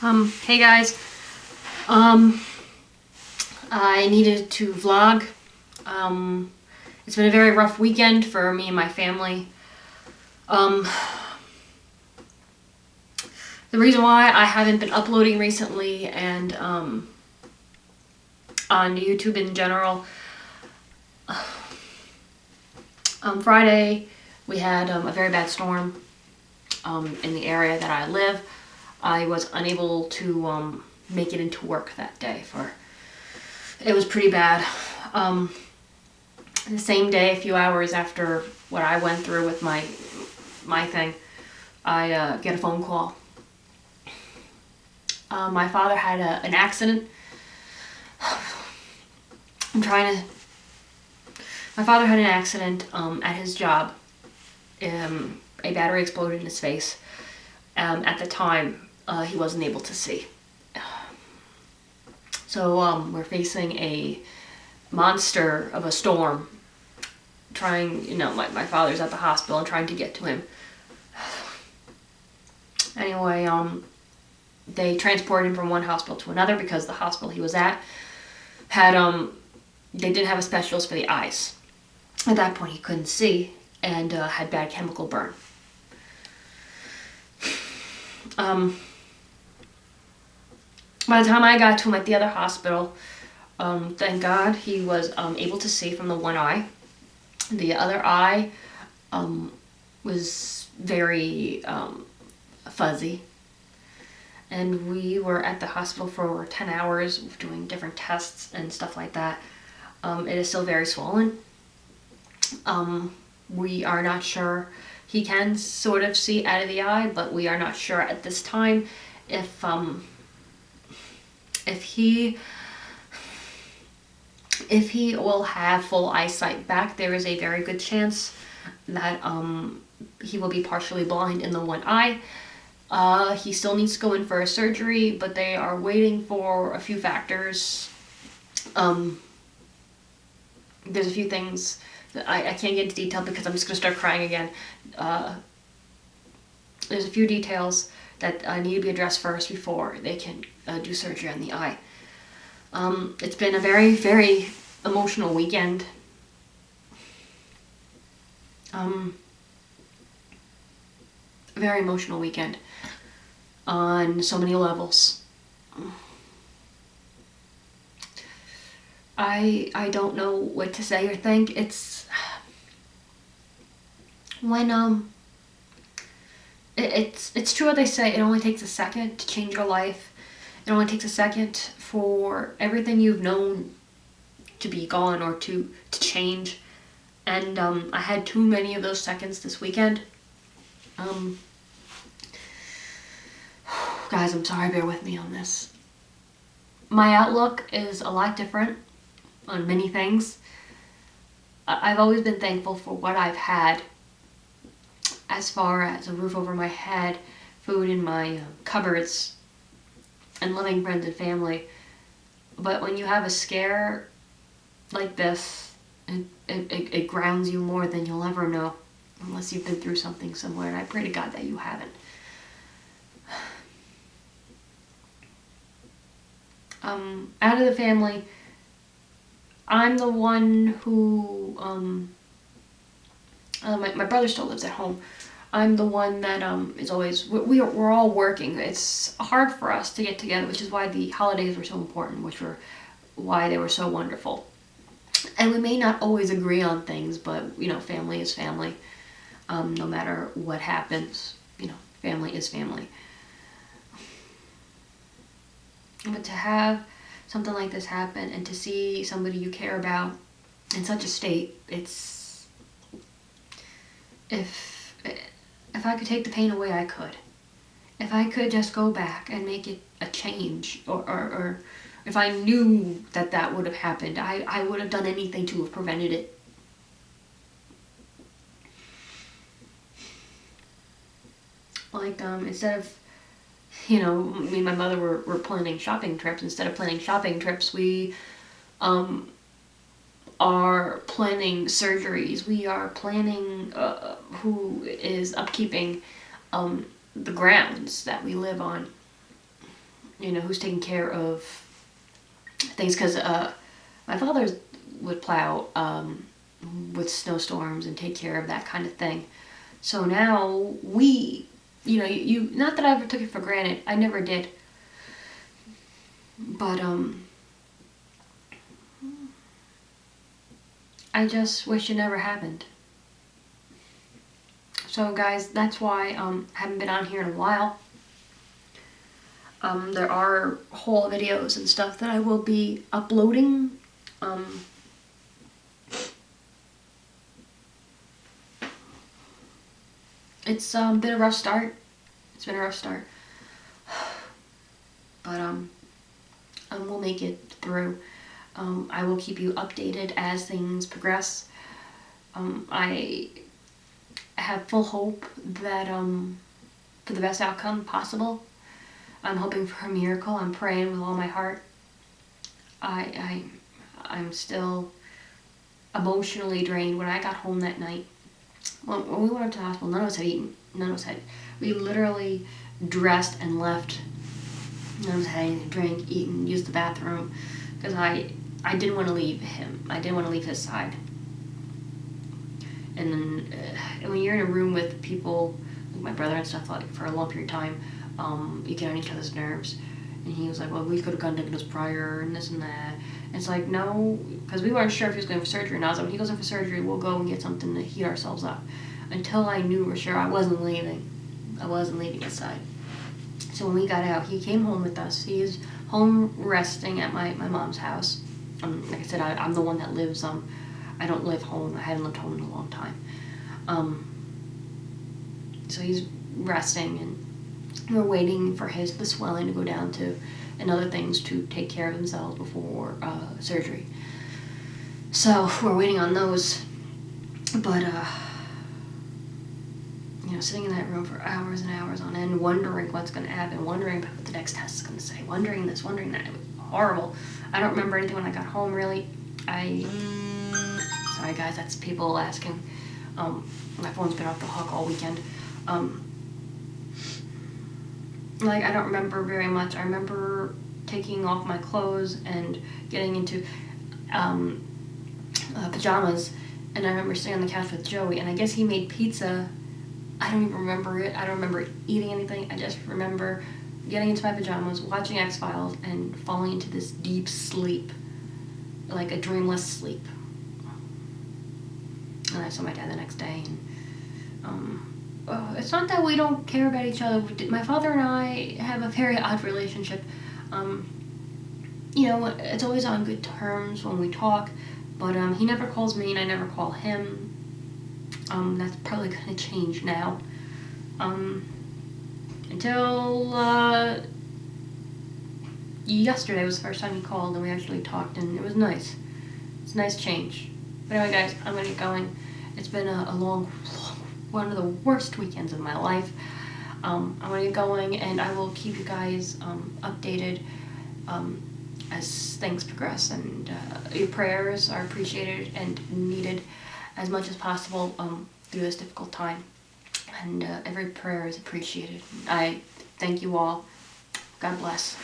Hey guys. I needed to vlog. It's been a very rough weekend for me and my family. The reason why I haven't been uploading recently and on YouTube in general, Friday we had a very bad storm in the area that I live. I was unable to make it into work that day. It was pretty bad. The same day, a few hours after what I went through with my thing, I get a phone call. My father had an accident. My father had an accident at his job. A battery exploded in his face. At the time, he wasn't able to see. So we're facing a monster of a storm. My father's at the hospital and trying to get to him. Anyway, they transported him from one hospital to another because the hospital he was at had, they didn't have a specialist for the eyes. At that point, he couldn't see and had bad chemical burn. By the time I got to him at the other hospital, thank God he was able to see from the one eye. The other eye was very fuzzy. And we were at the hospital for over 10 hours doing different tests and stuff like that. It is still very swollen. We are not sure. He can sort of see out of the eye, but we are not sure at this time if he will have full eyesight back. There is a very good chance that he will be partially blind in the one eye. He still needs to go in for a surgery, but they are waiting for a few factors. There's a few things that I can't get into detail because I'm just going to start crying again. There's a few details that need to be addressed first before they can do surgery on the eye. It's been a very, very emotional weekend. Very emotional weekend on so many levels. I don't know what to say or think. It's when it's true what they say. It only takes a second to change your life. It only takes a second for everything you've known to be gone or to change. And I had too many of those seconds this weekend. Guys, I'm sorry, bear with me on this. My outlook is a lot different on many things. I've always been thankful for what I've had as far as a roof over my head, food in my cupboards, and loving friends and family. But when you have a scare like this, it grounds you more than you'll ever know, unless you've been through something similar, and I pray to God that you haven't. Out of the family, I'm the one who, my brother still lives at home. I'm the one that is always, we're all working. It's hard for us to get together, which is why the holidays were so important, why they were so wonderful. And we may not always agree on things, but, family is family. No matter what happens, family is family. But to have something like this happen and to see somebody you care about in such a state, it's... If I could take the pain away, I could. If I could just go back and make it a change, or if I knew that would have happened, I would have done anything to have prevented it. Like, instead of, me and my mother were planning shopping trips. Instead of planning shopping trips, we are planning surgeries. We are planning who is upkeeping the grounds that we live on. who's taking care of things, because my father would plow with snowstorms and take care of that kind of thing. So now we, you not that I ever took it for granted. I never did. But I just wish it never happened. So guys, that's why I haven't been on here in a while. There are whole videos and stuff that I will be uploading. It's been a rough start. It's been a rough start. But we'll make it through. I will keep you updated as things progress. I have full hope that for the best outcome possible. I'm hoping for a miracle. I'm praying with all my heart. I'm still emotionally drained. When I got home that night, when we went up to the hospital, none of us had eaten. None of us had. We literally dressed and left. None of us had anything to drink, eaten, used the bathroom, because I didn't want to leave him. I didn't want to leave his side. And then when you're in a room with people, like my brother and stuff, like for a long period of time, you get on each other's nerves. And he was like, well, we could have gone to this prior and this and that. And it's like, no, because we weren't sure if he was going for surgery. And I was like, when he goes in for surgery, we'll go and get something to heat ourselves up. Until I knew for sure, I wasn't leaving. I wasn't leaving his side. So when we got out, he came home with us. He is home resting at my mom's house. Like I said, I'm the one that lives, I don't live home. I haven't lived home in a long time. So he's resting, and we're waiting for the swelling to go down to, and other things to take care of themselves before surgery. So we're waiting on those. But, sitting in that room for hours and hours on end, wondering what's going to happen, wondering about what the next test is going to say, wondering this, wondering that. It was horrible. I don't remember anything when I got home, really. Sorry, guys, that's people asking. My phone's been off the hook all weekend. I don't remember very much. I remember taking off my clothes and getting into pajamas, and I remember sitting on the couch with Joey, and I guess he made pizza. I don't even remember it. I don't remember eating anything. I just remember getting into my pajamas, watching X-Files, and falling into this deep sleep, like a dreamless sleep. And I saw my dad the next day, and it's not that we don't care about each other. My father and I have a very odd relationship. It's always on good terms when we talk, but he never calls me and I never call him. That's probably going to change now. Until yesterday was the first time he called and we actually talked, and it was nice. It's a nice change. But anyway, guys, I'm going to get going. It's been a long, one of the worst weekends of my life. I'm going to get going, and I will keep you guys updated as things progress. And your prayers are appreciated and needed as much as possible through this difficult time. And every prayer is appreciated. I thank you all. God bless.